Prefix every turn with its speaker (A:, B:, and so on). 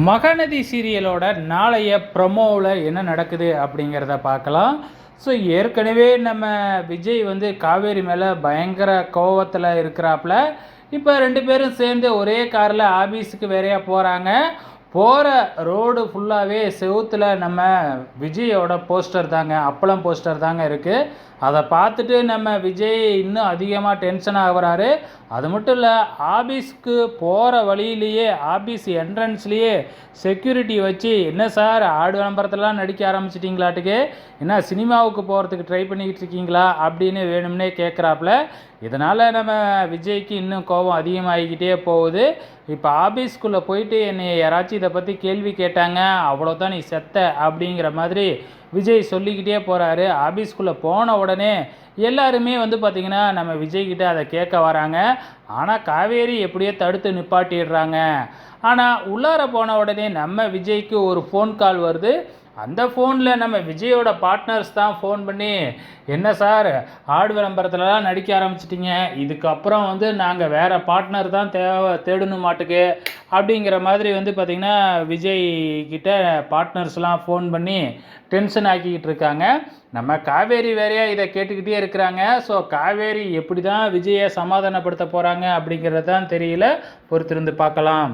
A: மகாநதி சீரியலோட நாளைய ப்ரொமோவில் என்ன நடக்குது அப்படிங்கிறத பார்க்கலாம். ஸோ ஏற்கனவே நம்ம விஜய் வந்து காவேரி மேலே பயங்கர கோவத்தில் இருக்கிறாப்புல. இப்போ 2 பேரும் சேர்ந்து ஒரே காரில் ஆஃபீஸுக்கு வேறையாக போகிறாங்க. போகிற ரோடு ஃபுல்லாகவே செவுத்தில் நம்ம விஜயோட போஸ்டர் தாங்க, அப்பளம் போஸ்டர் தாங்க இருக்குது. அதை பார்த்துட்டு நம்ம விஜய் இன்னும் அதிகமாக டென்ஷன் ஆகுறாரு. அது மட்டும் இல்லை, ஆஃபீஸ்க்கு போகிற வழியிலேயே ஆஃபீஸ் என்ட்ரன்ஸ்லேயே செக்யூரிட்டி வச்சு, என்ன சார் ஆடு விளம்பரத்துலாம் நடிக்க ஆரம்பிச்சிட்டிங்களாட்டுக்கு, என்ன சினிமாவுக்கு போகிறதுக்கு ட்ரை பண்ணிக்கிட்டு இருக்கீங்களா அப்படின்னு வேணும்னே கேட்குறாப்புல. இதனால் நம்ம விஜய்க்கு இன்னும் கோபம் அதிகமாகிக்கிட்டே போகுது. இப்போ ஆஃபீஸ்க்குள்ளே போயிட்டு என்னை யாராச்சும் இதை பற்றி கேள்வி கேட்டாங்க, அவ்வளோதான் நீ செத்த அப்படிங்கிற மாதிரி விஜய் சொல்லிக்கிட்டே போகிறாரு. ஆஃபீஸ்க்குள்ளே போன உடனே எல்லாருமே வந்து பார்த்திங்கன்னா நம்ம விஜய்கிட்ட அதை கேட்க வராங்க. ஆனால் காவேரி எப்படியோ தடுத்து நிப்பாட்டிடுறாங்க. ஆனால் உள்ளார போன உடனே நம்ம விஜய்க்கு ஒரு ஃபோன் கால் வருது. அந்த ஃபோனில் நம்ம விஜயோட பார்ட்னர்ஸ் தான் ஃபோன் பண்ணி, என்ன சார் ஆடு விளம்பரத்துலலாம் நடிக்க ஆரம்பிச்சிட்டிங்க, இதுக்கப்புறம் வந்து நாங்கள் வேறு பார்ட்னர் தான் தேடணும் மாட்டுக்கு அப்படிங்கிற மாதிரி வந்து பார்த்திங்கன்னா விஜய் கிட்ட பார்ட்னர்ஸ்லாம் ஃபோன் பண்ணி டென்ஷன் ஆக்கிக்கிட்டு இருக்காங்க. நம்ம காவேரி வேறையாக இதை கேட்டுக்கிட்டே இருக்கிறாங்க. ஸோ காவேரி எப்படி தான் விஜயை சமாதானப்படுத்த போகிறாங்க அப்படிங்கிறது தான் தெரியல. பொறுத்திருந்து பார்க்கலாம்.